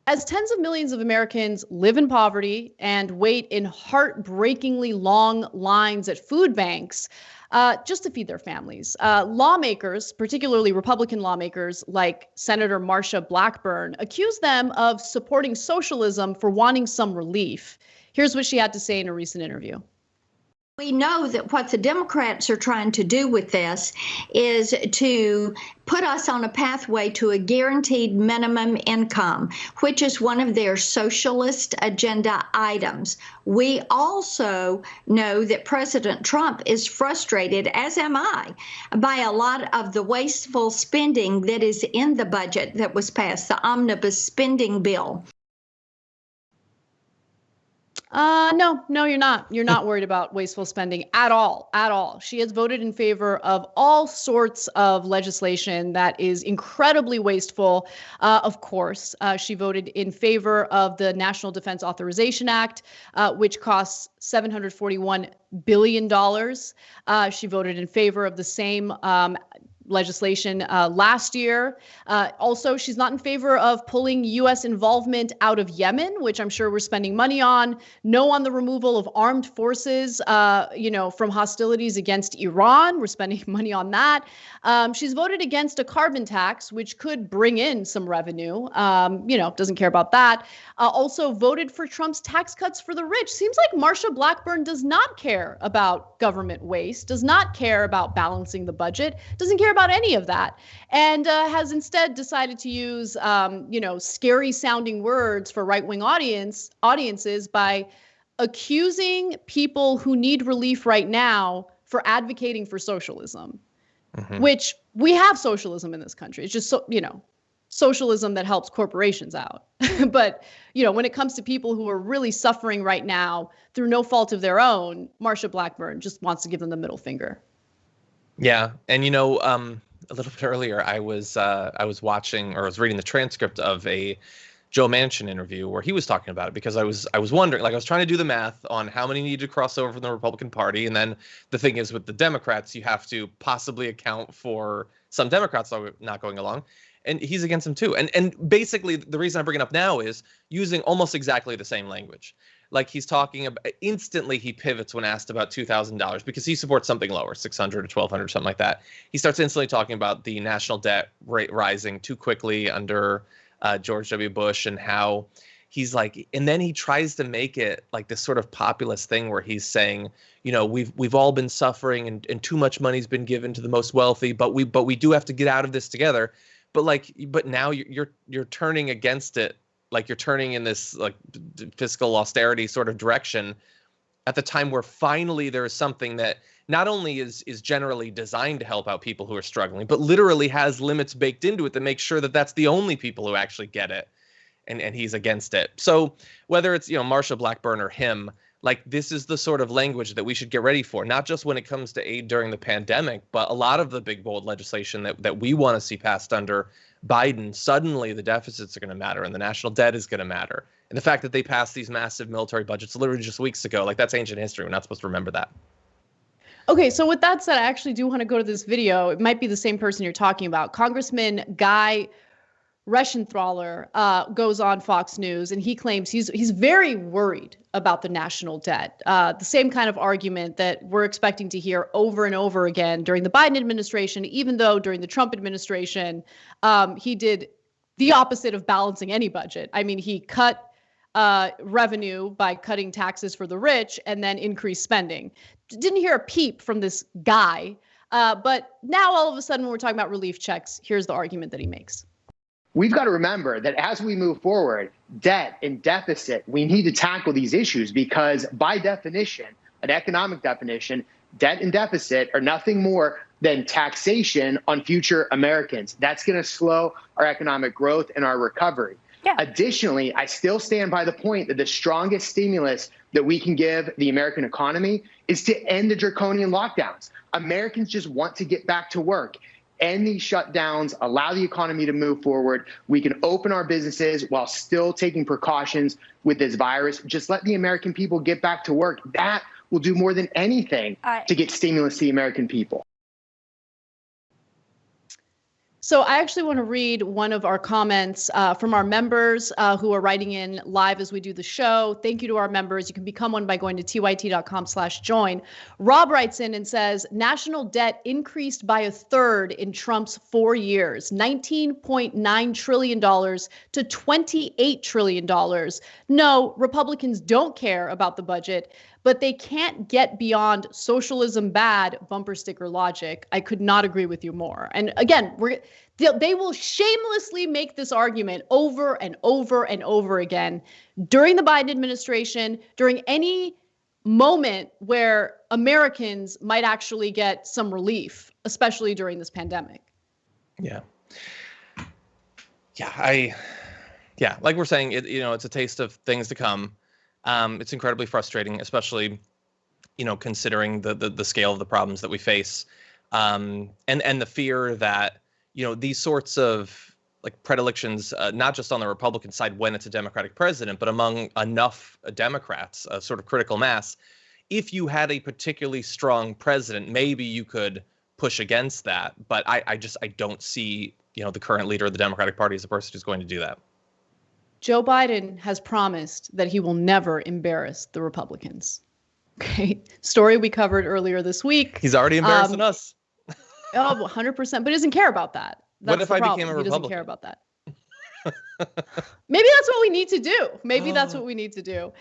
As tens of millions of Americans live in poverty and wait in heartbreakingly long lines at food banks just to feed their families, lawmakers, particularly Republican lawmakers like Senator Marsha Blackburn, accuse them of supporting socialism for wanting some relief. Here's what she had to say in a recent interview. We know that what the Democrats are trying to do with this is to put us on a pathway to a guaranteed minimum income, which is one of their socialist agenda items. We also know that President Trump is frustrated, as am I, by a lot of the wasteful spending that is in the budget that was passed, the omnibus spending bill. No, you're not. You're not worried about wasteful spending at all, at all. She has voted in favor of all sorts of legislation that is incredibly wasteful. Of course, she voted in favor of the National Defense Authorization Act, which costs $741 billion. She voted in favor of the same legislation last year. Also, she's not in favor of pulling U.S. involvement out of Yemen, which I'm sure we're spending money on. No on the removal of armed forces, from hostilities against Iran. We're spending money on that. She's voted against a carbon tax, which could bring in some revenue. Doesn't care about that. Also voted for Trump's tax cuts for the rich. Seems like Marsha Blackburn does not care about government waste, does not care about balancing the budget, doesn't care about any of that, and has instead decided to use, scary sounding words for right-wing audiences by accusing people who need relief right now for advocating for socialism, which we have socialism in this country. It's just, socialism that helps corporations out. But, when it comes to people who are really suffering right now through no fault of their own, Marsha Blackburn just wants to give them the middle finger. Yeah. And, a little bit earlier, I was watching, or I was reading the transcript of a Joe Manchin interview where he was talking about it, because I was wondering, I was trying to do the math on how many needed to cross over from the Republican Party. And then the thing is, with the Democrats, you have to possibly account for some Democrats not going along. And he's against them too. And basically, the reason I bring it up now is using almost exactly the same language. Like, he's talking about, instantly he pivots when asked about $2,000 because he supports something lower, 600 or 1,200, something like that. He starts instantly talking about the national debt rate rising too quickly under George W. Bush, and how he's like, and then he tries to make it like this sort of populist thing where he's saying, we've all been suffering and too much money's been given to the most wealthy, but we do have to get out of this together. But now you're turning against it. Like, you're turning in this fiscal austerity sort of direction at the time where finally there is something that not only is generally designed to help out people who are struggling, but literally has limits baked into it that make sure that that's the only people who actually get it. And he's against it. So whether it's, Marsha Blackburn or him, this is the sort of language that we should get ready for, not just when it comes to aid during the pandemic, but a lot of the big, bold legislation that we want to see passed under Biden. Suddenly the deficits are going to matter and the national debt is going to matter. And the fact that they passed these massive military budgets literally just weeks ago, that's ancient history. We're not supposed to remember that. Okay, so with that said, I actually do want to go to this video. It might be the same person you're talking about. Congressman Guy Reschenthaler goes on Fox News, and he claims he's very worried about the national debt. The same kind of argument that we're expecting to hear over and over again during the Biden administration, even though during the Trump administration, he did the opposite of balancing any budget. I mean, he cut revenue by cutting taxes for the rich and then increased spending. Didn't hear a peep from this guy. But now all of a sudden, when we're talking about relief checks, here's the argument that he makes. We've got to remember that as we move forward, debt and deficit, we need to tackle these issues because by definition, an economic definition, debt and deficit are nothing more than taxation on future Americans. That's going to slow our economic growth and our recovery. Yeah. Additionally, I still stand by the point that the strongest stimulus that we can give the American economy is to end the draconian lockdowns. Americans just want to get back to work. End these shutdowns, allow the economy to move forward. We can open our businesses while still taking precautions with this virus. Just let the American people get back to work. That will do more than anything to get stimulus to the American people. So I actually want to read one of our comments from our members who are writing in live as we do the show. Thank you to our members. You can become one by going to tyt.com/join. Rob writes in and says, national debt increased by a third in Trump's 4 years, $19.9 trillion to $28 trillion. No, Republicans don't care about the budget, but they can't get beyond socialism bad bumper sticker logic. I could not agree with you more. And again, they will shamelessly make this argument over and over and over again during the Biden administration, during any moment where Americans might actually get some relief, especially during this pandemic. Yeah. Like we're saying, it's a taste of things to come. It's incredibly frustrating, especially, considering the scale of the problems that we face, and the fear that, these sorts of like predilections, not just on the Republican side when it's a Democratic president, but among enough Democrats, a sort of critical mass. If you had a particularly strong president, maybe you could push against that. But I don't see, the current leader of the Democratic Party as a person who's going to do that. Joe Biden has promised that he will never embarrass the Republicans. Okay. Story we covered earlier this week. He's already embarrassing us. 100%. But he doesn't care about that. That's what if the I problem. became a Republican? He doesn't care about that. Maybe that's what we need to do. Maybe that's what we need to do.